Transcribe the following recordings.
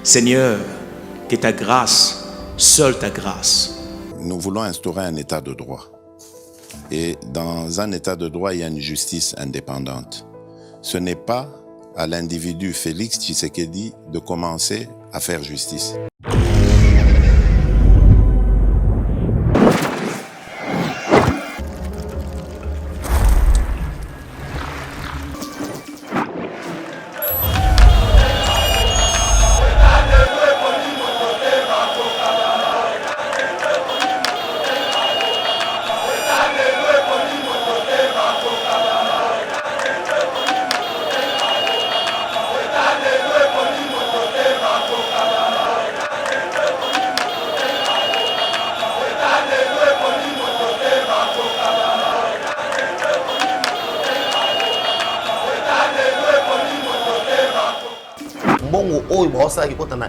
Seigneur, que ta grâce, seule ta grâce. Nous voulons instaurer un état de droit. Et dans un état de droit, il y a une justice indépendante. Ce n'est pas à l'individu Félix Tshisekedi de commencer à faire justice.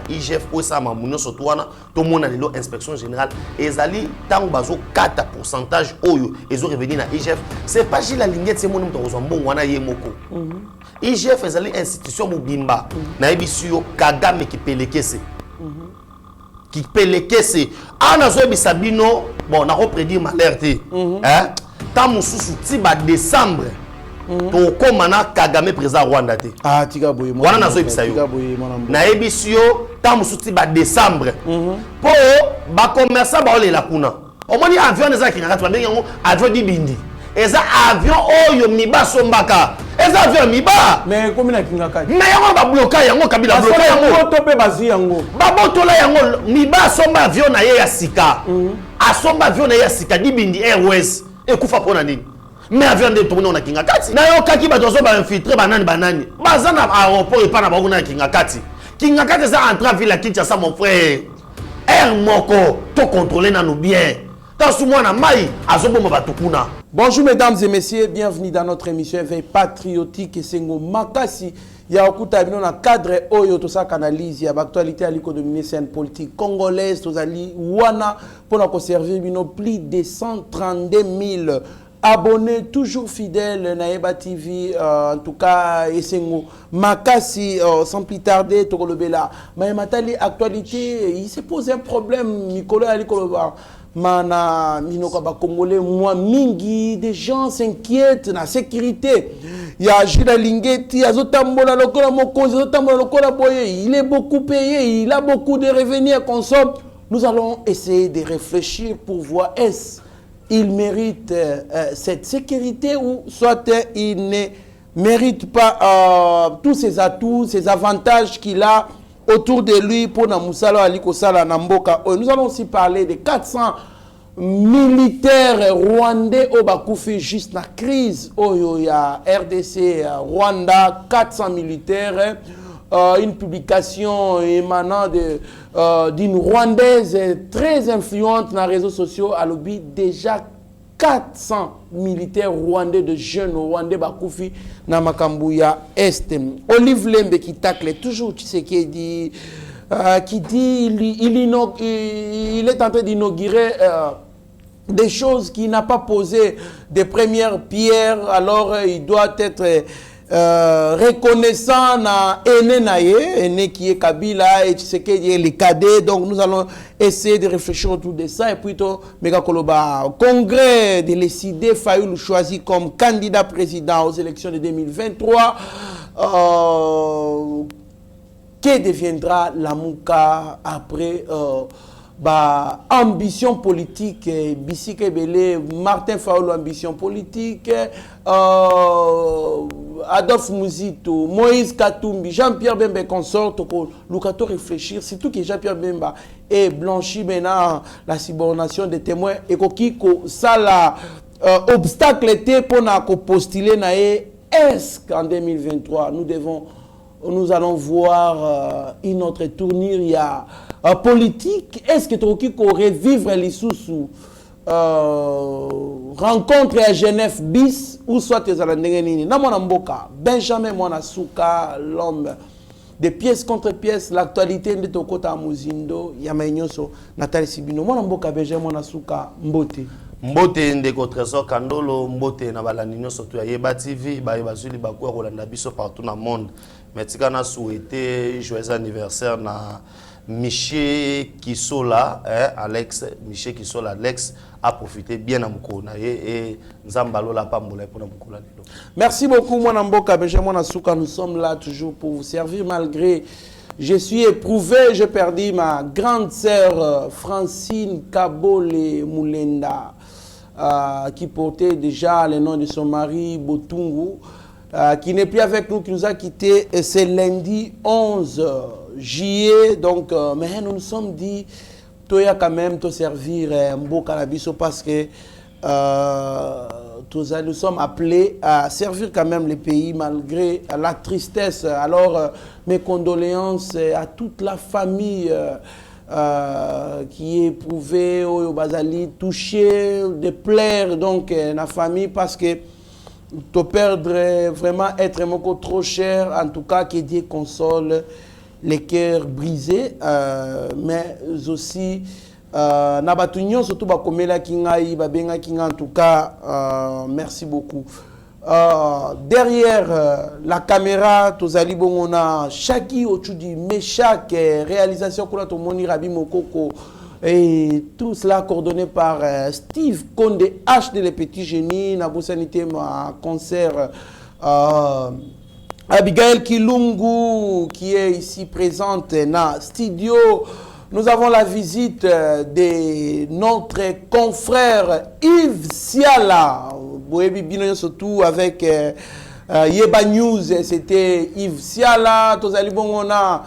IGF osama munyo sotwana to mona lelo inspection générale ezali tango bazo 4 pourcentage oyo ezo revenir na IGF c'est pas Gilles Lingette c'est mon muto ozambongo wana ye moko IGF ezali institution mobimba na ebisio Kagame ki pelekese ana zo bisabino bon na reprédire malheur hein tant mususu ti ba décembre to komana Kagame président Rwanda te tika boye wana nazo ebisa yo na ebisio ta musuti ba décembre po ba commerçant ba olela kuna omoni avion eza kinga kati ba bengi yango avion dibindi eza avion oyo miba sombaka eza avion miba mais komi na kinga kati mais yango ba bloka yango kabila bloka yango to pe bazi yango ba botola yango miba somba avion na ye ya sika asomba avion na ye ya sika dibindi Airways ekufa pona nini mais avion de tourner on a kinga kati na yo kaki ba dozo ba infiltrer banani baza na aéroport et pas na ba kuna kinga kati za entrer ville à Kinshasa mon frère air moko to contrôler na nous bien ta sou moi na mai azoboma batukuna. Bonjour mesdames et messieurs, bienvenue dans notre émission Éveil patriotique et sengo makasi ya okuta bino na cadre oyo to sa analyse ya actualité à l'économie scène politique congolaise tozali wana pour na conserver bino plus de 132 000 abonnés toujours fidèles Naeba TV en tout cas Esengo Makasi sans plus tarder Tokolobela mais matali actualité il se pose un problème Nicolas Alikoloba mana minoka ba congolais moi mingi des gens s'inquiètent na sécurité il y a Gilles Lingette azotambola lokola mokonzi azotambola lokola boye il est beaucoup payé il a beaucoup de revenus à consommer. Nous allons essayer de réfléchir pour voir est-ce il mérite cette sécurité ou soit il ne mérite pas tous ces atouts, ces avantages qu'il a autour de lui pour Namusalo Aliko Sala Namboka. Nous allons aussi parler de 400 militaires rwandais au Bakoufi juste la crise. Il y a RDC, Rwanda, 400 militaires. Une publication émanant d'une Rwandaise très influente dans les réseaux sociaux à l'objet déjà 400 militaires rwandais de jeunes rwandais Bakoufi na Makambuya Est. Olive Lembe qui tacle toujours, tu sais qui dit il est en train d'inaugurer des choses qui n'a pas posé des premières pierres, alors il doit être reconnaissant na Ene qui est Kabila et tu sais qu'il est les cadets. Donc nous allons essayer de réfléchir autour de ça. Et puis Mega Koloba congrès de l'ECD Fayoulou choisi comme candidat président aux élections de 2023. Que deviendra la Mouka après ambition politique, Bissike Belé, Martin Faoulou, ambition politique, Adolphe Mouzito, Moïse Katumbi, Jean-Pierre Bemba consort, Lukato réfléchir, surtout que Jean-Pierre Bemba est blanchi maintenant la subornation des témoins et Kiko, ça la obstacle était pour postuler est-ce qu'en 2023 nous allons voir une autre tournure, il y a politique. Est-ce que tu pourrais vivre les sous rencontre à Genève bis ou soit tes alandengeni na mona mboka Benjamin Mwanasuka l'homme de pièces contre pièces l'actualité de Tokota Muzindo ya mainyoso Nathalie Sibino mona mboka Benjamin Mwanasuka mbote Mbote ndeko Trésor Kandolo, mbote na balandinyo surtout ya Yeba TV, ba bazuli ba kwa Rolanda biso partout dans le monde. Mais tika na souhaité joyeux anniversaire na Miché Kisola, Alex, Miché Kisola, Alex a profité bien à Mukona et Nzambalo la Pambola pour Mukona. Merci beaucoup, mon Amboka, Benjamin Asuka. Nous sommes là toujours pour vous servir malgré. Je suis éprouvé, j'ai perdu ma grande sœur Francine Kabole Moulenda, qui portait déjà le nom de son mari Botungu, qui n'est plus avec nous, qui nous a quittés. Et c'est lundi 11 juillet. Donc, mais nous nous sommes dit, toi, quand même, te servir Mboka Nabiso parce que nous sommes appelés à servir quand même les pays malgré la tristesse. Alors, mes condoléances à toute la famille qui est éprouvée, au Bazali, touchée, de pleurs, donc, la famille, parce que te perdre vraiment être trop cher, en tout cas, que Dieu console les cœurs brisés, mais aussi Nabatunyon, surtout Bakomela Kingaï, Babenga Kinga, en tout cas, merci beaucoup. Derrière la caméra, Tozali Bongona, Chaki Ochudi, Meshak, réalisation Koula Tomoni, Rabi Mokoko, et tout cela coordonné par Steve Konde, H de Les Petits Génies, Nabosanité, ma concert. Abigail Kilungu qui est ici présente dans le studio. Nous avons la visite de notre confrère Yves Siala. Surtout avec Yeba News, c'était Yves Siala. On a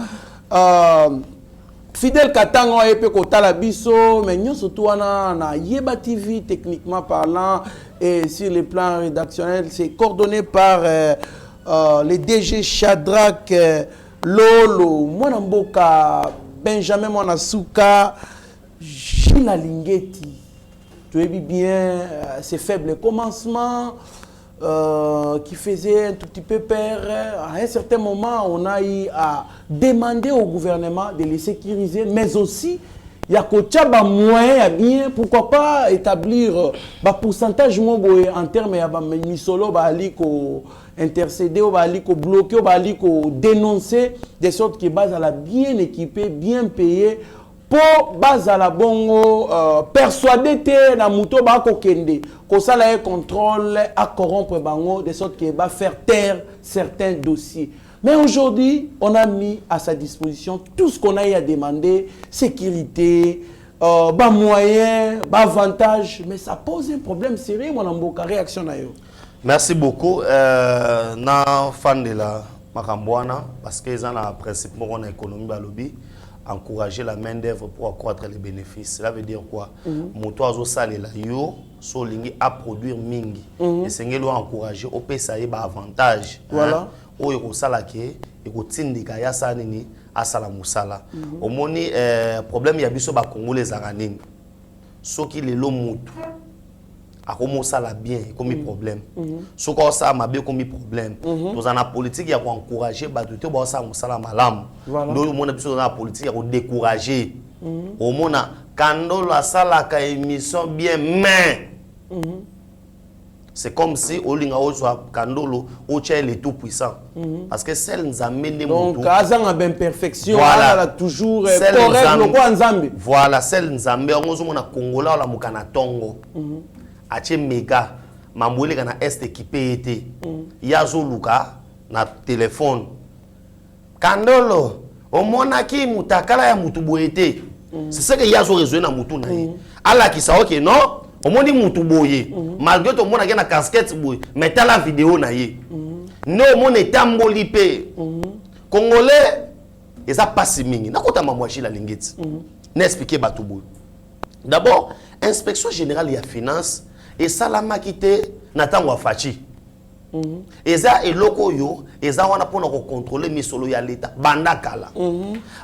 Fidel Katango et Pekota Biso, mais nous surtout on a Yeba TV techniquement parlant et sur le plan rédactionnel, c'est coordonné par les DG Shadrach Lolo, Mwanamboka, Benjamin Mwanasuka, Gila Lingeti. Tu as vu bien ces faibles commencements qui faisaient un tout petit peu peur. À un certain moment, on a eu à demander au gouvernement de les sécuriser, mais aussi il y a un moyen bien, pourquoi pas établir un pourcentage en termes de misolo, intercéder, bloquer, dénoncer, de sorte que base à la bien équipé, bien payé, pour base à la bongo persuader que na muto ba ko kende, ko sala contrôle à corrompre bango, de sorte que va faire taire certains dossiers. Mais aujourd'hui, on a mis à sa disposition tout ce qu'on a eu à demander, sécurité, bas moyens, bas avantages, mais ça pose un problème sérieux, mon amboka, réaction à eux. Merci beaucoup. Na fan de la Makambouana, parce qu'ils ont le principe de l'économie balobi, encourager la main d'œuvre pour accroître les bénéfices. Cela veut dire quoi? Moto sale la yo, so lingi à produire mingi. Et c'est ngelo encourager au PSA ba avantage. Voilà. O yoko sala ke eko tindika ya sanini asala musala. Omoni problème ya biso ba congolais zanganini. Soki lelo mutu akomo sala bien comme problème. Soko ça mabe comme problème. Dans la politique ya ko encourager ba te ba sa musala malam. Ndo mona biso dans la politique ya ko décourager. Omona kando la sala ka émission bien mais c'est comme si Olinga Ozoa Kandolo Ocha est tout puissant. Parce que celle nous amène des moutons. Donc, Azang a bien perfection, voilà. Toujours correct, le quoi Nzambe. Voilà, celle nous amène, on a Congola, la Mukana Tongo. Ache Mega, Mamouele Kana Est équipé été. Yazo Luka, na téléphone. Kandolo, au monaki Mutakala ya Mutuboete. C'est ça que Yazo résout na Mutu naï. Allah qui sait que non. Au moins dit mutu boye malgré tout le monde a une casquette boye mais t'as la vidéo na ye no mon etamboli pe congolais et ça passe mingi na kota mamwashi la lingeti n'expliquer batu boye d'abord inspection générale ya finance et ça la makité na tango fachi et ça et loko yo et ça wana pona ko contrôler misolo ya l'état bandakala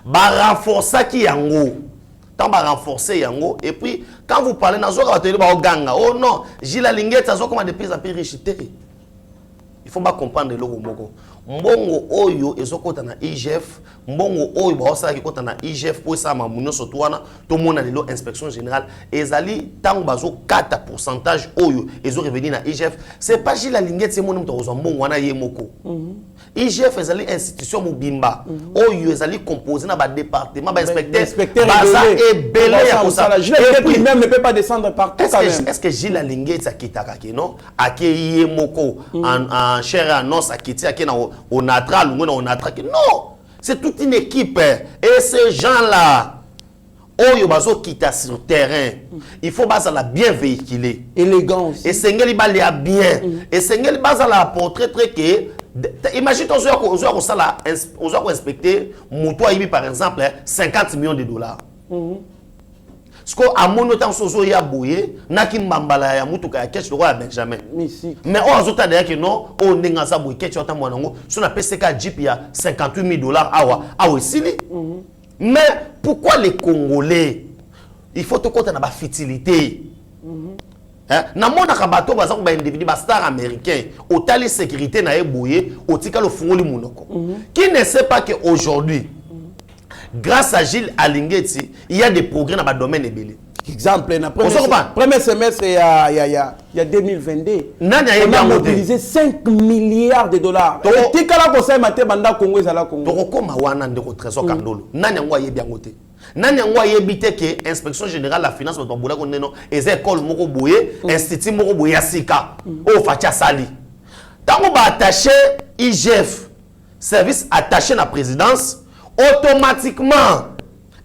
ba renforcer ki yango tant va renforcer yango et puis quand vous parlez dans zoka bateli ba oganga oh non Gila Lingeta zo comme de plus en plus riche il faut pas comprendre le moko mbongo oyo ezokota na IGF mbongo oyo baosala ki kota na IGF po sa mamunyo soto wana to mona lelo inspection générale ezali tango bazo 4 pourcentage oyo ezo revenir na IGF c'est pas Gilles Alingeti c'est mon muto ozwa mbongo wana ye moko IGF ezali institution mobimba oyo ezali composé na ba département ba inspecteur baza ebele ya kosala Gilles même ne peut pas descendre partout quand même. Est-ce que Gilles Alingeti akitaka ke non ake ye moko en chair et en os akiti ake na onatra lungo na onatra ke non. C'est toute une équipe. Et ces gens-là, oyo bazo kita sur terrain, il faut la bien véhiculer. Élégance. Et Sengeli balia bien. Et Sengeli la portrait très que imagine ton ozo inspecter moto ibi par exemple 50 millions de dollars. Ce qu'on a mono temps sozo ya boye na ki mbambala ya mutuka ya cash roi Benjamin. Mais on azota derrière que non, on nenga sa boye cash ota mwanango, so na PCK Jeep ya 58 000 dollars awa sili. Mais pourquoi les Congolais il faut te compter na ba futilité. Na mona ka bato baza ko ba individu ba star américain, otali sécurité na eboye, otika lo fungoli munoko. Qui ne sait pas que aujourd'hui grâce à Gilles Alingeti, il y a des progrès dans le domaine ébélé. Exemple, premier semestre, il y a 2022. On a mobilisé 5 milliards de dollars. Et tu as conseil maté banda Congo et Congo. Donc comment wana ndeko trésor kandolo. Nani ngwa yebi ngote. Nani ngwa yebi te que inspection générale la finance ba bola ko neno les écoles moko boye, institut moko boye asika. O facha sali. Tango ba attaché IGF, service attaché na présidence automatiquement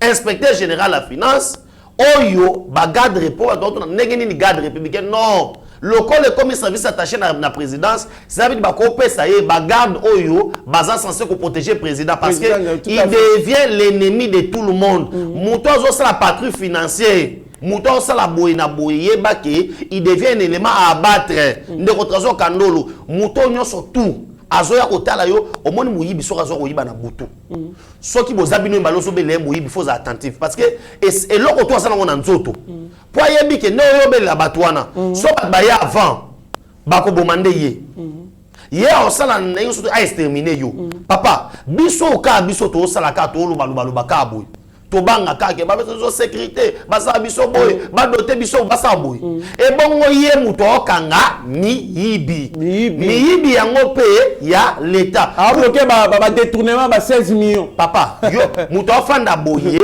inspecteur général de la finance oyo ba garde report donc n'engeni ni garde républicain non local le commis service attaché na présidence ça veut dire ba ko pesa ye ba garde oyo baza censé ko protéger président parce que il devient l'ennemi de tout le monde muto zo la patrouille financière muto zo la boyina boye bake il devient un élément à abattre ndeko trazo kandolo muto nyonso tout azoya kotala yo omoni muyibi soka zo koyiba na butu soki bozabino mbaloso bele muyibi faut attentif parce que et loko to asala ngona nzoto po yebi ke no yo bele batwana so ba ya avant bako bomande ye osala na yo so a exterminer yo papa biso ka biso to osala ka to lo baluba ka boy to banga ka ke ba beso sécurité basa biso boy ba doter biso basa boy e bongo ye muto okanga miyibi yango pe ya l'état a bloqué ba détournement ba 16 millions papa yo muto ofanda boye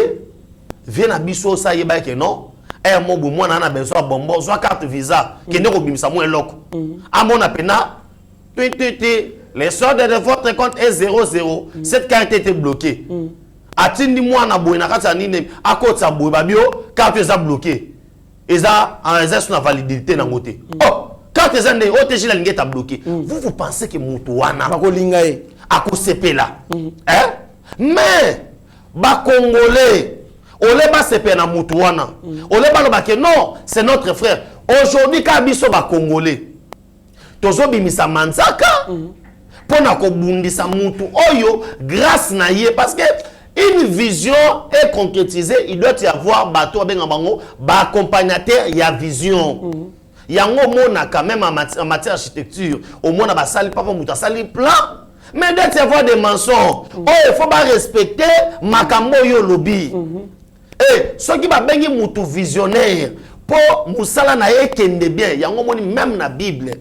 vient na biso sa yeba ke non e mo bu mwana na beso bombo zo carte visa ke ndeko bimisa mo eloko amona pena les soldes de votre compte est 00 cette carte était bloquée atindi mwana boye na kati nini akotsa boye babio carte eza bloqué eza en exercice na validité na ngote oh carte eza ndé OTG la lingeta bloqué vous pensez que mutu wana bakolinga ye akosepela mais ba congolais ole ba sepena mutu wana ole ba loba ke non c'est notre frère aujourd'hui ka biso ba congolais tozo bimisa manzaka pona ko bundisa mutu oyo grâce na ye parce que une vision est concrétisée, il doit y avoir bateau bango ba accompagnateur y a vision. Yango mona quand même en matière d'architecture, au moins ba sali papa muta sali plan. Mais doit y avoir des mensonges. Oh, il faut pas respecter makambo yo lobby. Et ceux qui ba bengi mutu visionnaire pour musala na ekende bien, yango moni même na Bible.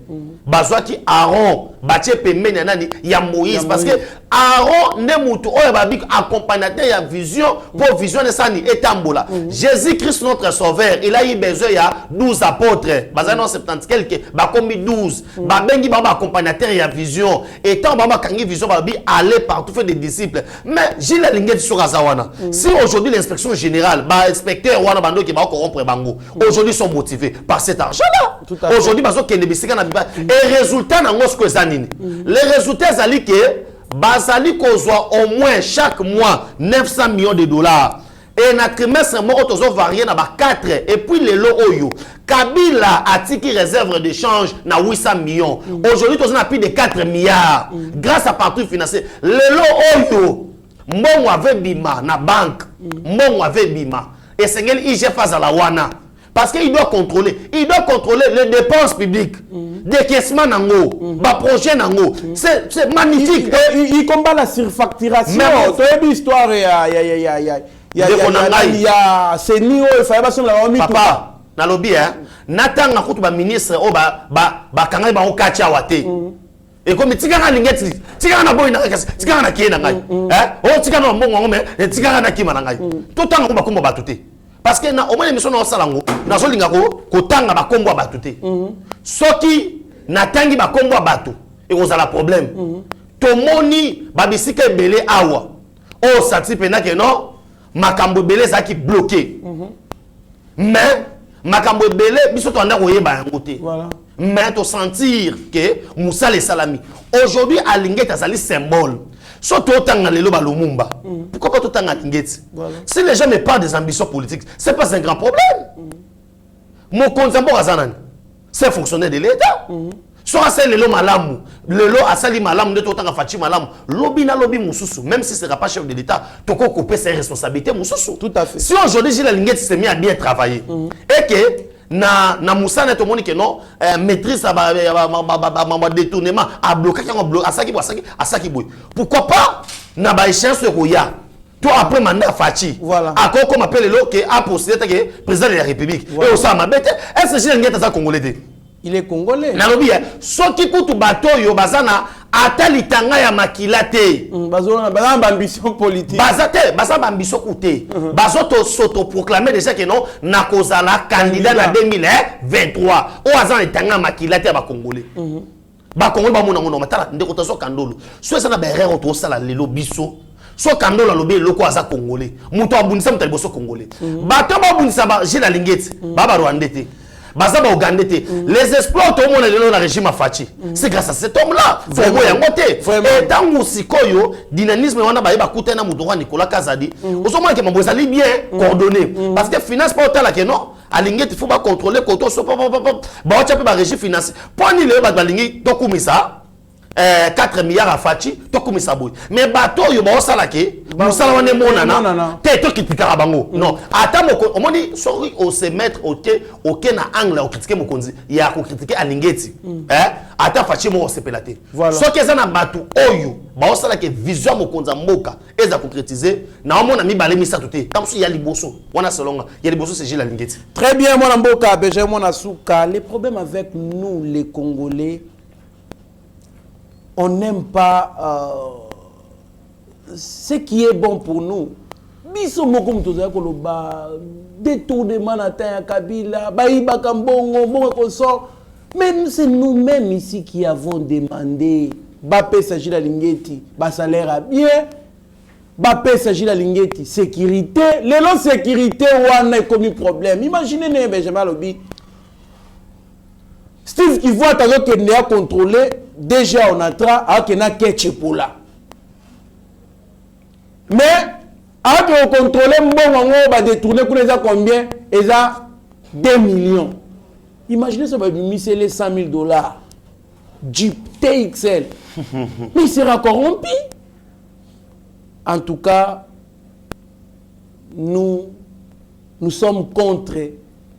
Bazwaki Aaron batie pembeni nani ya Moïse parce que Aaron ne mutu oyo babik accompagnateur ya vision pour vision de sani etambola Jésus Christ notre sauveur il a eu besoin ya 12 apôtres bazano 70 quelques ba kombi 12 ba bengi ba accompagnateur ya vision et tant ba kangi vision ba bi aller partout faire des disciples mais Gilles Alingeti sokaza wana si aujourd'hui l'inspection générale ba inspecteur wana bando ki ba corrompre bango aujourd'hui sont motivés par cet argent là aujourd'hui bazo kende bisika na biba et résultat na ngosko zanini les résultats zali que bazali kozwa au moins chaque mois 900 millions de dollars et na trimestre moko tozo varier na ba 4 et puis le lo oyo Kabila a tiki réserve de change na 800 millions aujourd'hui tozo na plus de 4 milliards grâce à partout financier le lo oyo mbongo avait bima na banque mbongo avait bima et sengeli IGF azala wana parce qu'il doit contrôler les dépenses publiques, décaissement nango, projet nango. C'est magnifique. Il combat la surfacturation. Tu as une histoire, il y a c'est il fallait pas la papa, na lobby hein. Natanga kutu ba ministre o ba kanga ba okacha wate. Et comme tika lingeti, tika na boy na kasi, tika na kiena ngai. O tika na mbongo ngome, tika na kima na ngai. Tout temps ko ba batute. Parce que na au moins émission na salango, na so linga ko tanga ba kombo batute. Soki na tangi ba kombo batu, et on a la problème. Tomoni ba bisika belé awa. O sati pena ke non, makambo belé za ki bloqué. Mais makambo belé biso to anda koyeba yango te. Voilà. Mais to sentir que Moussa les salami aujourd'hui à Lingeti azali symbole. Surtout autant dans lelo balumumba. Pourquoi pas tout temps à Lingeti? Si les gens n'ont pas des ambitions politiques, c'est pas un grand problème. Mon contempo azanan, c'est fonctionnaire de l'État. Soit c'est lelo malamu, lelo asali malamu de tout temps à Fachi malamu. Lobby na lobby mususu, même si c'est pas chef de l'État, toko couper ses responsabilités mususu. Tout à fait. Si aujourd'hui Gilles Lingeti s'est mis à bien travailler et que na Moussa net au monde que non maîtrise ba détournement à bloquer à saki boy. Pourquoi pas na ba échéance roya toi après mandat Fachi voilà encore comme appelle le que a procédé que président de la République et au sama bête est-ce que Gilles Ngeta congolais? Il est congolais. Na lobi soki kutu bato yo bazana atalitanga ya makilate. Bazona ambition politique. Bazate, bazaba ambition coûté. Bazoto s'auto-proclamer déjà que non na kozala candidat na 2023. O azana litanga makilate ya ba congolais. Ba congolais ba mona ngona matala ndeko taso kandolo. So ça na ba erreur to sala lelo biso. So kandolo lobi loko aza congolais. Muto abunisa mutali boso congolais. Bato ba bunisa ba Gilles Lingeti, baba Rwandete. Bazaba Ogandete. Les exploits tout le monde est dans le régime Fachi. C'est grâce à cet homme-là. Vraiment yangote. Et dans le sikoyo dynamisme on a ba kuta na mudora Nicolas Kazadi. Osoma que mambo zali bien coordonné parce que finance pas autant là que non. Alingeti il faut pas contrôler koto so ba ocha pe ba régime financier. Poni le ba balingi to kumisa 4 milliards à Fachi, to kumisa boy. Mais bato yo ba osala ke musala wane monana. Te to kitikara bango. Non. Ata moko on dit sorry au se mettre au na angle au critiquer mokonzi. Il y a ko critiquer Alingeti. Ata Fachi mo sepelate. So que ça na bato oyo ba osala ke vision mokonza mboka eza concrétiser na omona mi balé mi satute. Comme si ya liboso. Wana selonga. Ya liboso c'est Gilles Lingeti. Très bien mon mboka, beje mon asuka. Les problèmes avec nous les Congolais, on n'aime pas ce qui est bon pour nous. Biso mokum tozala koloba détournement na ta Kabila, baïba kambongo, bon consort. Mais c'est nous-mêmes ici qui avons demandé Bape Gilles Lingeti, bas salaire à bien. Bape Gilles Lingeti, sécurité. Les non-sécurité on a commis problème. Imaginez ne Benjamin Lobi. Steve qui voit alors qu'il n'est pas contrôlé, déjà on entra à qu'il n'a qu'un chepola. Mais alors qu'on contrôle, on va détourner combien? Et ça 2 millions. Imaginez ça va lui 100 000 $. Jeep TXL. Mais il sera corrompu. En tout cas, nous sommes contre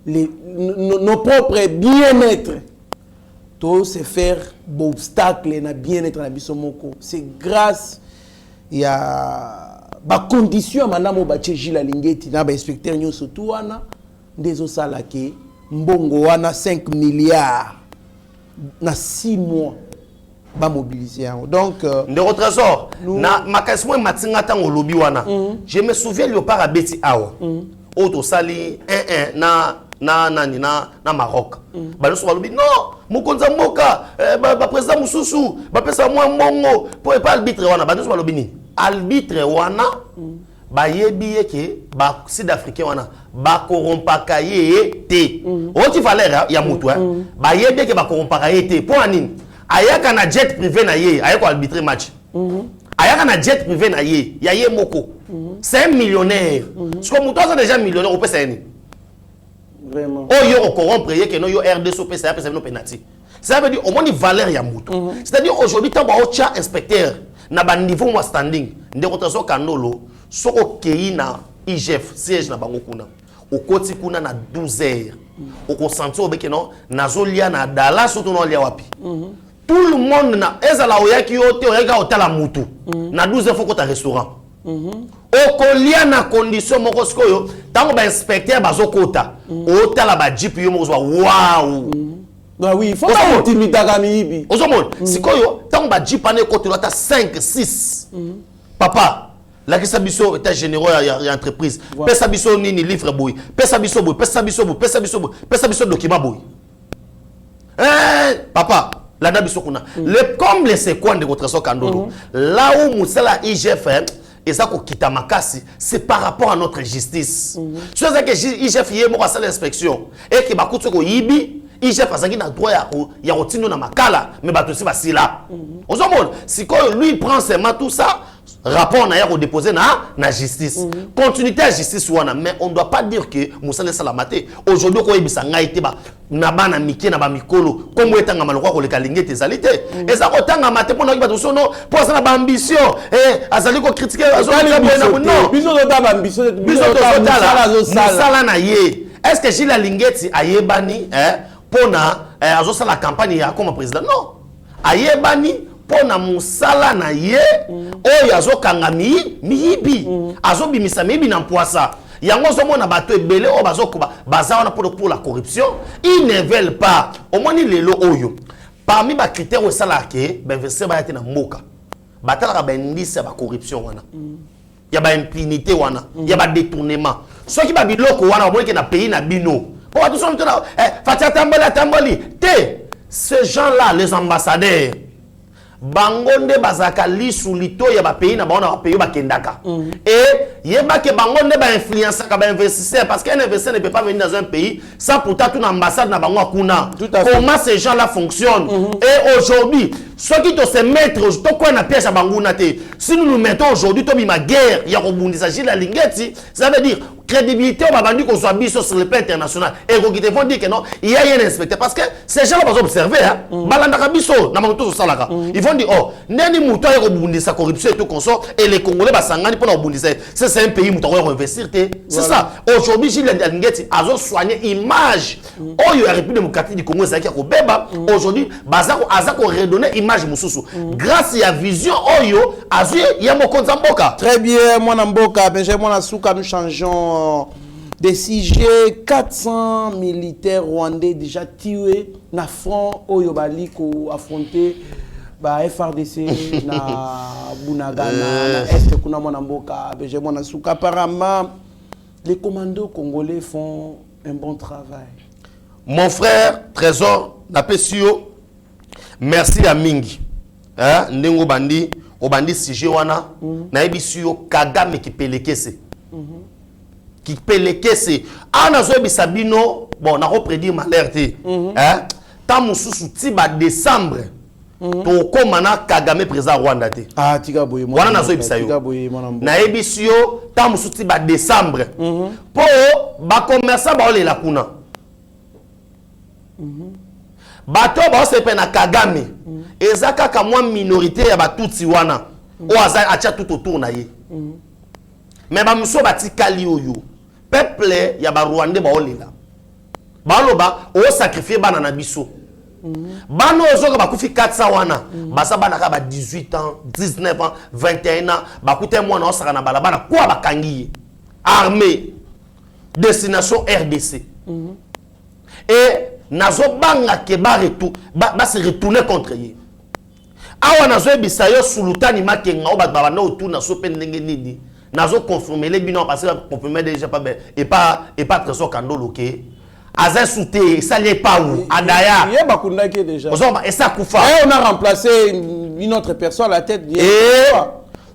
nos propres bien-être. Tout se faire obstacle na bien-être na bisomoko. C'est grâce à ba condition manamo ba Gilles Lingeti na ba inspecteur nyoso tout wana ndezo sala ke mbongo wana 5 milliards na 6 mois ba mobiliser. Donc ndeko trésor na makasimo matinga tango lobi wana. Je me souviens le par abeti awa. Auto sali 1-1 na Maroc. Ba so balobi non, mokonza mboka ba président mususu, ba pesa moi mbongo pour pas arbitre wana. Ba so balobi ni. Arbitre wana ba yebi ke ba sud-africain wana ba corrompaka ye te. O ti valeur ya mutu ba yebi ke ba corrompaka ye te. Pour anine ayaka na jet privé na ye, ayako arbitrer match. Ayaka na jet privé na ye, ya ye moko. C'est un millionnaire. Parce que mutu a déjà millionnaire au pesa ni. Vraiment. Oh yo corrompre ye que no yo RDSO pesa pesa no penalty. Ça veut dire au moins une valeur ya mutu. C'est-à-dire aujourd'hui tant ba ocha inspecteur na ba niveau moi standing ndeko taso kanolo soko kei na IGF siège na bango kuna au koti kuna na 12 heures au consentir au beke non nazolia na dala surtout non lia wapi tout le monde na ezala oyaki ote oyaka otala mutu na 12 heures faut que ta restaurant okolia na condition moko sikoyo tango ba inspecteur bazokota otala ba jeep yo moko waouh ah oui, il faut pas intimider Gamibi. Ozomon, sikoyo tango ba jeep ane kote lota 5 6 papa la kisa biso état généraux ya entreprise pesa biso nini livre boy pesa biso boy pesa biso boy pesa biso boy pesa biso document boy papa la da biso kuna comme les secondes de votre so kandolo là où musala IGF et ça ko kita makasi c'est par rapport à notre justice c'est ça que IGF yé mo sala inspection et que ba kutu ko yibi IGF azaki na droit ya rotindo na makala mais ba tosi basila ozomona sikoyo lui il prend seulement tout ça rapport na ya ko déposer na justice continuité à justice wana mais on doit pas dire que musala salamate aujourd'hui ko yebisa ngai te ba na bana mike na ba mikolo comme etanga maloko ko leka lingete zalité et ça ko tanga mate pona ki ba tosono pour ça na ba ambition azali ko critiquer azali ko non biso do ta ambition biso to sala na ye est-ce que Gilles Lingeti ayebani pona azosa la campagne ya comme président non ayebani pona musala na ye oyo azokanga miyibi azobimisa miyibi na mpoasa yango zomona bato ebele o bazokuba bazawana pour la corruption ils ne veulent pas au moins lelo oyo parmi ba critères o sala ke ben verser ba na mboka batala ba indice ba corruption wana ya ba impunité wana ya ba détournement soki ba biloko wana omoni ke na pays na bino po ba tous na fatia tamboli te ces gens là les ambassadeurs bangonde bazaka lisu lito ya ba pays na baona ba pays bakendaka et yeba ke bangonde ba influence ka ba investisseur parce qu'un investisseur ne peut pas venir dans un pays sans pourtant une ambassade na bango kuna comment ces gens là fonctionnent et aujourd'hui ceux qui te se mettre to quoi na pièce à banguna te si nous nous mettons aujourd'hui to bima guerre ya kobundisa Gilles Lingeti ça veut dire crédibilité on va bandu qu'on soit biso sur le plan international et qui te font dire que non il y a un inspecteur parce que ces gens là vont observer balanda kabiso na manto so salaka ils vont dire oh neni muto ya kobundisa corruption et tout consort et les Congolais basangani pour obundisa c'est un pays muto ko investir te c'est ça aujourd'hui Gilles Lingeti azo soigner image oyo ya République démocratique du Congo ça qui ko beba aujourd'hui bazako azako redonner image mususu grâce à vision oyo azu ya mokonza mboka. Très bien mwana mboka benje mwana suka nous changeons des sujets. 400 militaires rwandais déjà tués na front oyo bali ko affronter ba FRDC na Bunagana na est kuna mwana mboka benje mwana suka. Apparemment les commandos congolais font un bon travail. Mon frère Trésor Napesio merci à mingi ndengo bandi obandi sujet wana na ebisio Kagame ki pelekese qui pelekese ana zo bisabino bon na reprédire malheur tant mususu tiba décembre to komana Kagame président Rwanda te tika boye wana na zo bisayo na ebisio tant mususu tiba décembre po ba commerçant ba olela kuna bato ba sepe na Kagame ezaka ka mwa minorité ya batutsi wana o aza acha tout autour na ye mais ba muso batikali oyo peuple ya ba Rwandais ba olela ba loba o sacrifier bana na biso bano ozoka bakufi 400 wana basa bana ka ba 18 ans 19 ans 21 ans bakute mwana osaka na balabala kwa bakangi armée destination RDC et nazo banga ke ba se retourner contre ye awa nazo bisayo sulutani makenga o ba bana otu na so pendenge nini nazo confirmer les bino parce que confirmer déjà pas et pas Trésor Kandolo ke aza souté ça n'est pas où adaya il bakunda ki déjà et ça kufa on a remplacé une autre personne à la tête et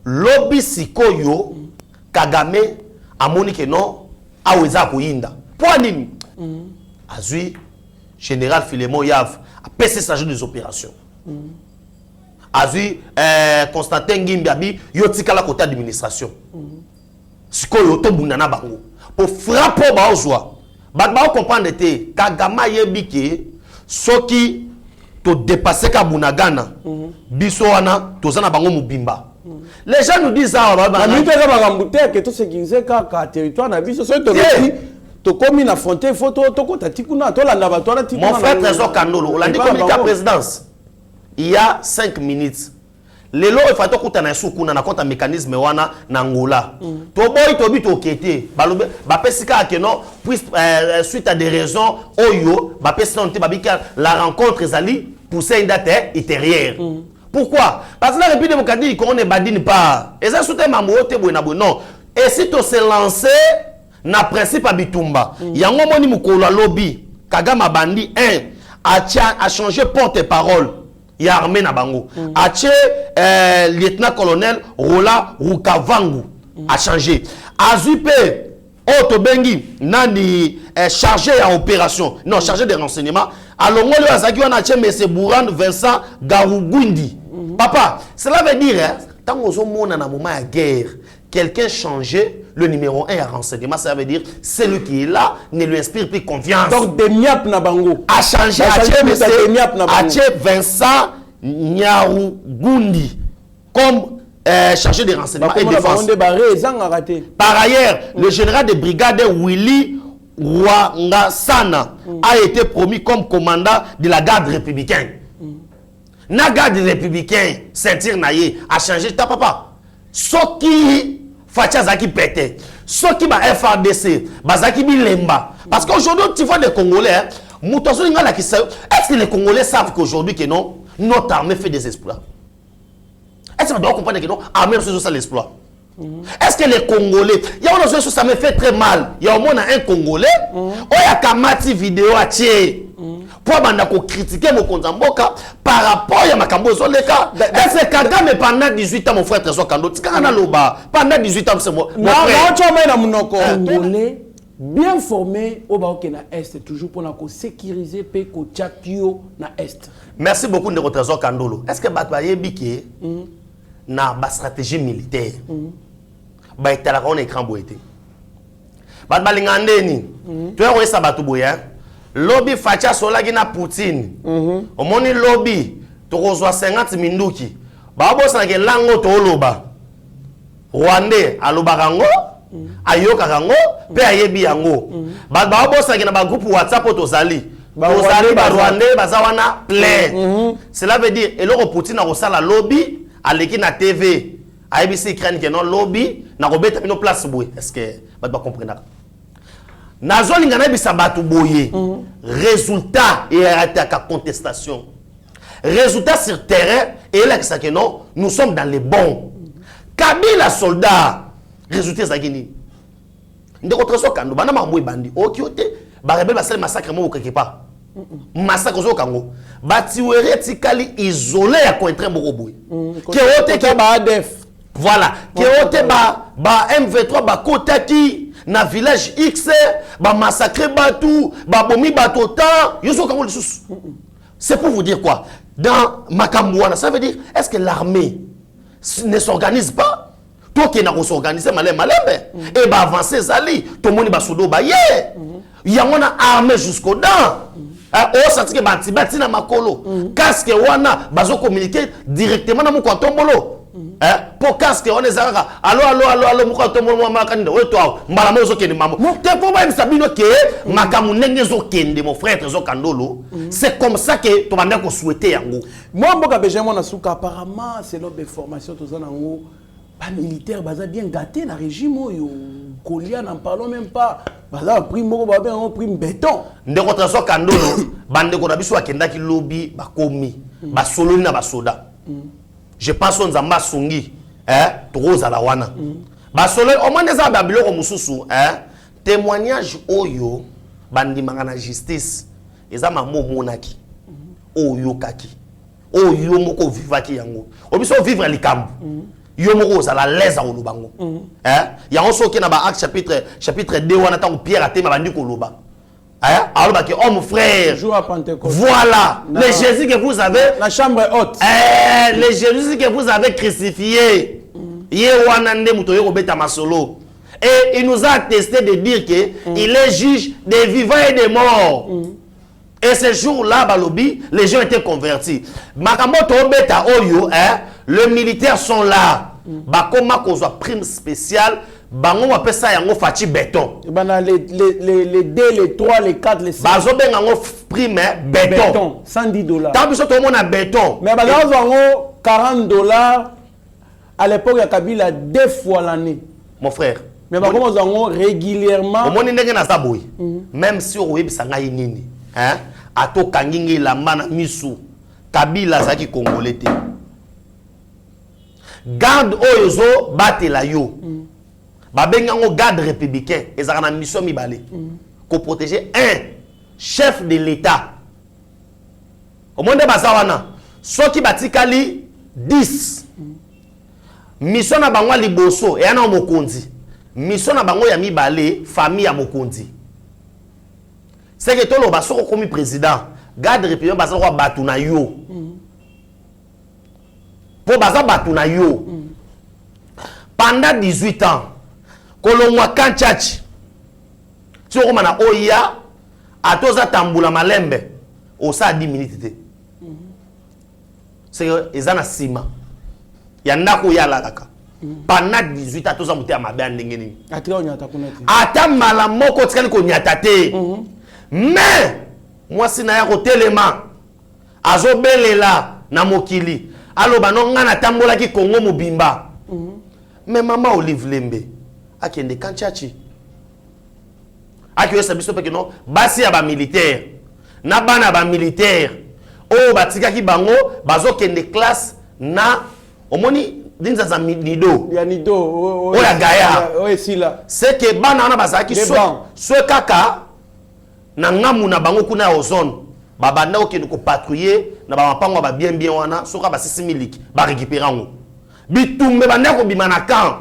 lobby sikoyo Kagame amoni ke non aweza koyinda pour nini azui général Philémon Yav a passé sa journée des opérations. Azui Constantin Ngimbiabi yotika la côté administration. Siko yoto bundana bango pour frapper ba ozwa. Ba comprendre te Kagama yebike soki to dépasser ka Bunagana biso wana tozana bango mubimba. Les gens nous disent ça ba que tout ce qui est ka territoire na biso so to to komi na frontière photo to kota tikuna to la nabatoire tikuna. Mon frère Trésor Kandolo, on l'a dit communiqué à présidence. Il y a 5 minutes. Les lois, il faut que tu aies un compte mécanisme wana n'angola. To boy to bito kete. Ba pesika ke non suite à des raisons oyo ba pesika on babika la rencontre ezali pousser une date intérieure. Pourquoi? Parce que la République démocratique qu'on ne badine pas. Et ça soutient ma moto non. Et si tu se lancer na principe à Bitumba, yango moni mukolo lobby Kagama bandi a changé porte-parole. Il y a armé na bango. Lieutenant-colonel Rola Rukavangu a changé. Azupe Otobengi nani chargé en opération, non chargé de renseignements. Alors moi le azaki on a M. Bourand Vincent Garougundi. Papa, cela veut dire tant qu'on a un moment de guerre, quelqu'un changeait le numéro 1 à renseignement, ça veut dire celui qui est là ne lui inspire plus confiance. Donc de Miap na bango a changé Vincent Garougundi comme chargé de renseignement et défense. Par ailleurs, le général de brigade Willy Wangasana a été promu comme commandant de la garde républicaine. La garde républicaine, ceinture naïe, a changé ta papa. Ce qui Fatia Zaki pété, ce qui va FRDC, Bazaki Bilemba. Parce qu'aujourd'hui, tu vois les Congolais, est-ce que les Congolais savent qu'aujourd'hui, que non, notre armée fait des exploits? Est-ce qu'on doit comprendre que non, l'armée fait ça l'exploit? Est-ce que les Congolais, il y a une chose ça me fait très mal. Il y a au moins un Congolais, il y a Kamati vidéo à tirer. Pour critiquer mon Konzamboka par rapport à ma Kambozo Leka. Est-ce que Kagame pendant 18 ans, mon frère Trésor Kando, pendant 18 ans, c'est moi. Congolais bien formé au Baokena Est, toujours pour sécuriser et Tchakio na Est. Merci beaucoup de votre Trésor Kandolo. Est-ce que Batbaye Bike na ba stratégie militaire ba etala on écran boité Batbalingandeni tu as ça batu boya lobby Facha solagi na Poutine omoni lobby to kozwa 50 minduki ba bosa ke lango to loba Rwandais aloba rango ayoka rango pe ayebi yango ba bosa ke na ba groupe WhatsApp to zali Rwandais bazawana plein. Cela veut dire et le Poutine a reçu la lobby à l'équipe na TV à ABC craignent que non lobby na robeta no place boy. Est-ce que va comprendre? Nazo lingana bisa batu boye. Résultat et attaque à contestation. Résultat sur terrain et là que non, nous sommes dans les bons. Kabila soldat résultat ça gini. Ndeko treso kando bana mamwe bandi. Okiote ba rebelle ba sel massacre mo quelque part. Massacre au Congo. Batiwere tikali isolé à contre Moroboy. Kéote ke ba ADF. Voilà. Kéote ba M23 ba kotaki na village X ba massacre batu ba bomi batota yoso Congo lisusu. C'est pour vous dire quoi? Dans Makambouana, ça veut dire est-ce que l'armée ne s'organise pas? Toi qui n'a pas s'organiser malin et ba avancer zali, tout le monde ba sodo ba ye. Il y a une armée jusqu'au dents. On sent que bati na makolo. Casque wana bazo communiquer directement na mon tombolo. Pour casque on est zara. Allo mon tombolo makande. Ouais toi, mbala mozo kende mamo. Te pour ba sabino ke makamu nenge zo kende mon frère Trésor Kandolo. C'est comme ça que to banda ko souhaiter yango. Moi mboka besoin na suka apparemment c'est l'obé formation to zana ngo. Pas militaire baza bien gâté na régime yo. Kolia n'en parlons même pas. Baza prime moko ba bien prime béton. Ndeko Trésor Kandolo bande ko na biso akenda ki lobby bakomi ba sololi na ba soda. Je pense on zamba sungi troza la wana. Ba sololi au moins des ba biloko mususu témoignage oyo bandi mangana justice eza mamo monaki oyo kaki oyo moko vivaki yango obiso vivre likambo yomoko la l'aise à olubango ya on soki na ba acte chapitre 2 wana tango Pierre atema bandi ko loba alors que homme frère jour à Pentecôte voilà le Jésus que vous avez la chambre haute le Jésus que vous avez crucifié ye wana nde muto yo beta masolo et il nous a attesté de dire que il est juge des vivants et des morts. Et ce jour-là, balobi, les gens étaient convertis. Makamoto beta oyo, les militaires sont là. Bakoma kozwa prime spéciale, bango mapesa yango fachi béton. Bana les 2, les 3, les 4, les 5. Bazo benga ngo prime béton. $110. Tant biso to mona béton. Mais bazo vango $40 à l'époque ya Kabila 2 fois l'année. Mon frère. Mais bazo vango régulièrement. Au moni ndenge na saboyi. Même si o yebisa ngai nini, hein? Ato kangingi la mana misu. Kabila zaki congolais te. Garde oyozo batela yo. Babenga ngo garde républicain ezaka na mission mibale. Ko protéger un chef de l'État. Au monde bazawana soki batikali 10. Mission na bango liboso e ana mokonzi. Mission na bango ya mibale famille ya mokonzi. C'est que tolo basoko komi président, garde républicain bazako batu na yo. Po baza batu na yo. Pendant 18 ans, kolongwa kanchachi. Tu as na oya atoza tambula malembe osa 10 minutes. C'est que ezana sima. Ya ndako ya lalaka. Pendant 18 ans toza muté mabe ndenge nini. Ata mala moko tikali ko nyata te. Mais moi si na ya ko telema azo belela na mokili. Aloba no ngana tambola ki Kongo mobimba. Mais maman Olive Lembe akende kanchachi. Aki yo sabiso pe que non basi ya ba militaire. Na bana ba militaire. O batika ki bango bazo kende classe na omoni dinza za nido. Ya nido. O ya gaya. O esila. C'est que bana na bazaki so kaka na ngamu na bango kuna ozone. Babanda okende ko patrouiller na ba mapango ba bien wana soka ba 6000 ba récupérer ngo. Bitumbe banda ko bimana kan.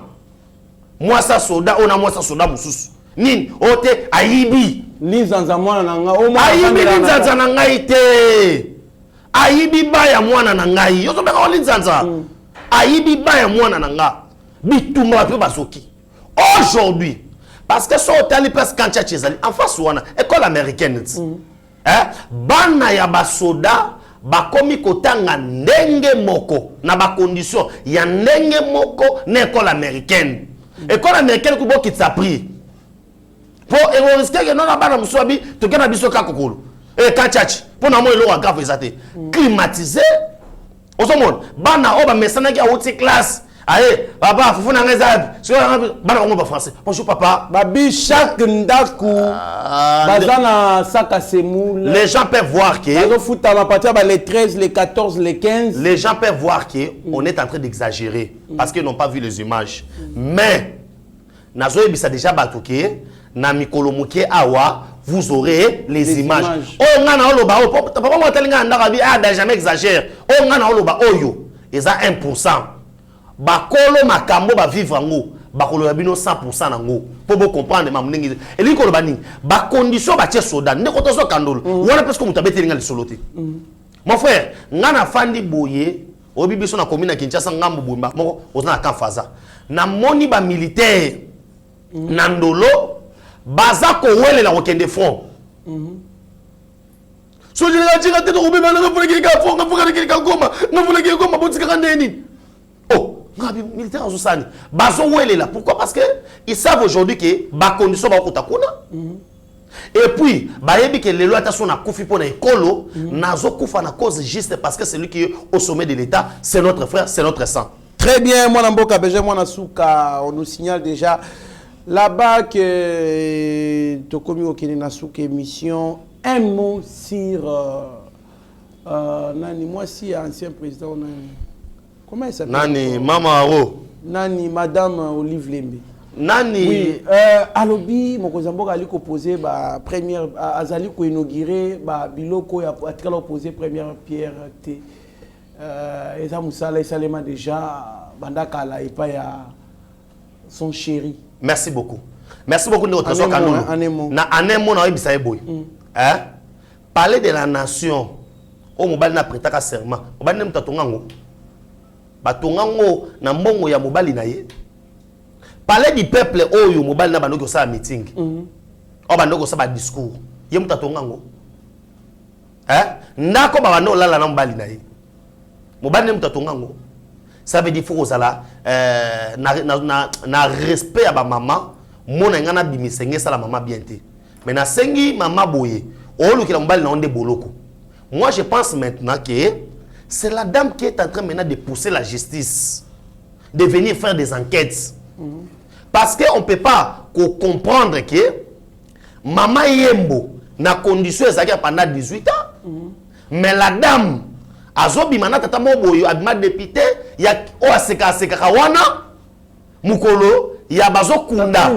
Moi ça soda ona moi ça soda mususu. Nini ote ayibi linzanza mwana na nga o ayibi linzanza na ngai te. Ayibi baya mwana na ngai. Yo so beka linzanza. Ayibi baya mwana na nga. Bitumba ba pe basoki. Aujourd'hui parce que so tali presque quand chezali en face wana école américaine. Bana ya basoda bakomi kotanga ndenge moko na ba condition ya ndenge moko na école américaine. École américaine ko boki tsapri. Pour risquer que non na bana musobi to kana biso kakokolo. Kanchachi pour na mo elo grave ezate. Climatiser. Osomon bana oba mesana ki a haute classe. Allez, papa, faut faire un réserve. C'est un français. Bonjour, papa. Babi, chaque ndaku, bazana sac à semoule. Les gens peuvent voir que. Les 13, les 14, les 15. Les gens peuvent voir qu'on est en train d'exagérer parce qu'ils n'ont pas vu les images. Mais, Nazo Ebisa déjà batouké, na mikolomuke awa, vous aurez les images. Oh, ngana oloba, oh, papa, moi, telinga ndarabi, ah, jamais exagère. Oh, ngana oloba, oh, yo, ils ont 1%. Bakolo makambo ba vivre ngo bakolo ya bino 100% nango pour vous comprendre ma mningi eli ko bani ba condition ba tie soda ne ko tozo kandolo wala parce que mutabete linga lisolote mon frère ngana fandi boye obibiso na commune Kinshasa ngambo bumba moko ozana ka faza na moni ba militaire na ndolo baza ko wele la okende front so je la tinga te ko bimana ngafuna kilika front ngafuna kilika goma ngafuna kilika goma botika kandeni oh militaire azosani bazo welela pourquoi parce que ils savent aujourd'hui que ba condition ba kotakuna et puis ba yebi que les lois sont na kufi pona ekolo nazo kufa na cause juste parce que c'est lui qui est au sommet de l'état, c'est notre frère, c'est notre sang. Très bien, moi Mboka Beje moi Nasuka, on nous signale déjà là-bas que Tokomi Okene Nasuka émission un mot sur nani moi si ancien président comment il s'appelle? Nani, Mama Aro. Nani, Madame Olive Lembe. Nani. Oui, Alobi, Mokozamboka ali posé ba première, Azali ko inauguré ba biloko ya atikala opposé première pierre T. Eza Moussala Salema déjà bandaka la epa ya son chéri. Merci beaucoup. Merci beaucoup de notre sokanolo. Na anemo na ebisa eboy. Hein? Parler de la nation. O mobali na prêtaka serment. Mobali ne mutatonga ngo. Batongango na mbongo ya mobali na ye. Parler du peuple oyo mobali na bandoko sa meeting. O bandoko sa ba discours. Ye mutatongango. Ndako ba bano lala na mobali na ye. Mobali ne mutatongango. Ça veut dire qu'il faut que na respect à ma maman. Mon engana bimisenge ça la maman bien te. Mais na sengi maman boye. Olu ki la mbali na onde boloko. Moi je pense maintenant que c'est la dame qui est en train maintenant de pousser la justice, de venir faire des enquêtes. Parce qu'on ne peut pas comprendre que maman Yembo na condition ezaki pendant 18 ans. Mais la dame azobimana tata moboyo abima député ya o aseka kawana mukolo ya bazo kunda.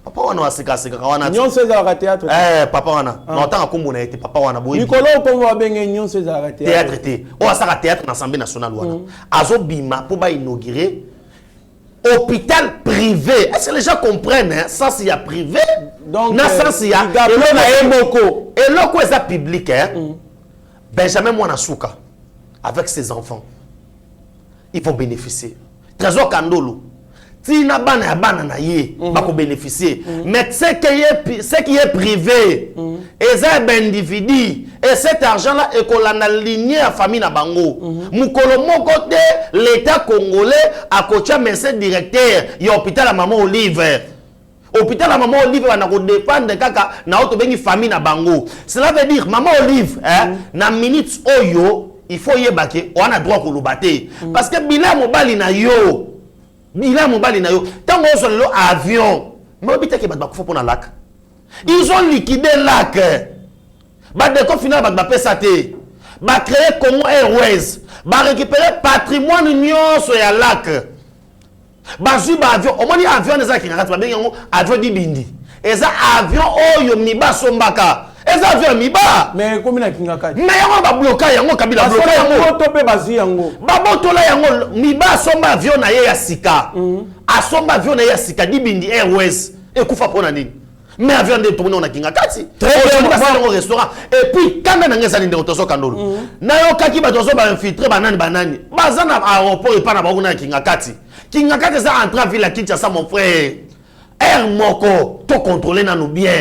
Papa wana aseka kawana. Nyonso za théâtre. Papa wana. Non tant kombo na été papa wana boyi. Nikolo ko va benga nyonso za théâtre. Théâtre. O asaka théâtre na Assemblée nationale wana. Azobima pour ba inaugurer hôpital privé. Est-ce que les gens comprennent hein? Ça c'est ya privé. Donc ça c'est ya et l'autre est public hein. Benjamin Mwanasuka avec ses enfants. Ils vont bénéficier. Trésor Kandolo. Tina bana bana na ye va bénéficier. Mais ce qui est privé, et ça est individu et cet argent là est qu'on a aligné à famille na bango. Mukolo mon côté l'État congolais a coaché monsieur directeur y hôpital à maman Olive. Hôpital à maman Olive va na ko dépendre kaka na auto bengi famille na bango. Cela veut dire maman Olive hein na minutes oyo il faut yebake on a droit ko lobate parce que bila mobali na yo bila mobali na yo tango so le avion mais obita ke ba ko pour na lac ils ont liquidé lac ba de ko final ba pesa te ba créer Congo Airways ba récupérer patrimoine nyonso ya lac ba zu ba avion o moni avion eza ki ngati ba bengi ngo avion di bindi eza avion oyo miba sombaka eza avion miba mais comme na kinga kati mais yango ba bloka yango kabila bloka yango to pe bazi yango ba botola yango miba somba avion na ye ya sika asomba avion na ye ya sika di bindi Airways ekufa pona nini mais avion de tourner na kinga kati très bien ba au restaurant et puis quand na ngeza ndeko tozo kandolo na yo kaki ba tozo ba infiltrer banani bazana aéroport et pas na ba kuna kinga kati ça entre en ville à Kinshasa mon frère air moko to contrôler na nous bien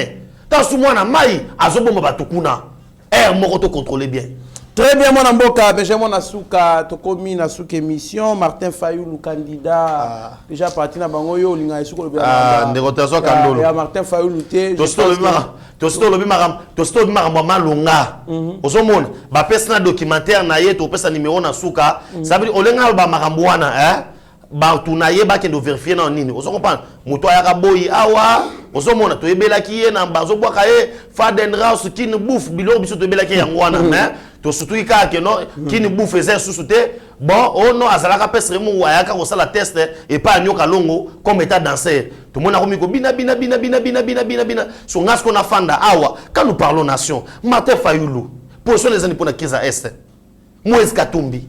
tant sous moi na mai azobomba batukuna air moko to contrôler bien. Très bien, mon amboka, Benjamin Nasuka, Tokomi Nasuka émission, Martin Fayoulou candidat, déjà parti na bango yo linga esuko le négociation kandolo. Ya Martin Fayoulou te. Tosto le mama longa. Ozomona, ba pesa documentaire na ye to pesa numéro Nasuka, ça veut dire olenga ba makambuana hein. Ba tunaye ba kendo vérifier na nini. Ozo comprendre, moto ya kaboyi awa, ozomona to ebelaki ye na bazo bwaka ye Fadenra ce qui ne bouffe bilo biso to ebelaki yango wana mais to surtout ka ke no qui ne bouffe ezer susute bon oh non azalaka pesre mu ayaka ko sala test et pas nyoka longo comme état danseur tout le monde a remis ko bina so ngasko na fanda awa quand nous parlons nation Martin Fayoulou position les années pour la crise à est Moïse Katumbi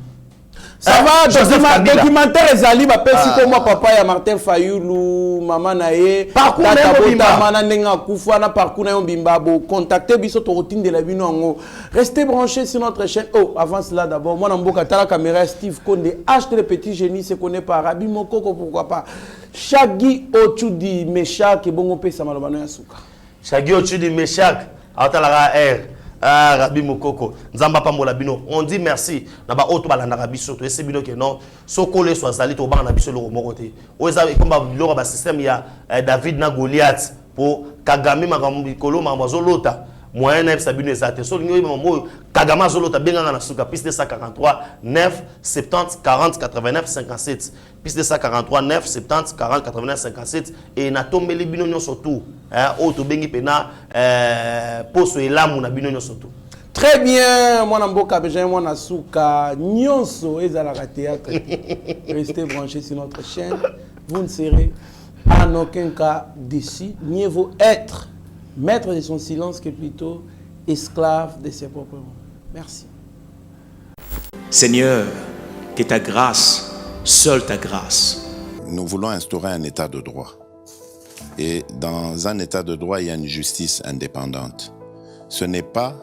ça va, documentaire ezali ba pesi ko moi papa ya Martin Fayoulou mama na ye parcours na bimba mana ndenga kufa na parcours na bimba bo contacter biso to routine de la bino ngo restez branchés sur notre chaîne. Oh avant cela d'abord moi na mboka tala caméra Steve Konde acheter le petit génie se connaît pas Rabi Mokoko pourquoi pas Shagi Ochudi Meshak et bongo pesa malobano ya suka Shagi Ochudi Meshak atala R Rabi Mokoko nzamba pambola bino on dit merci na ba auto balanda biso to ese bino ke non sokole so azali to bana biso lo moko te oza komba biloko ba système ya David na Goliath pour Kagame makambo kolo mabazo lota moyen na sabino ezate so lingo mambo Kagame zolota benganga na suka piste 143 9 70 40 89 57 piste 143 9 70 40 89 57 et na tombeli bino nyo surtout auto bengi pena poso elamu na bino nyo surtout. Très bien, mon amboka Benjamin Nasuka nyonso ezalaka théâtre. Restez branchés sur notre chaîne, vous ne serez en aucun cas déçus. Mieux vaut être maître de son silence que plutôt esclave de ses propres mots. Merci. Seigneur, que ta grâce, seule ta grâce. Nous voulons instaurer un état de droit. Et dans un état de droit, il y a une justice indépendante. Ce n'est pas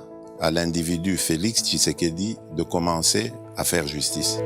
à l'individu Félix Tshisekedi de commencer à faire justice.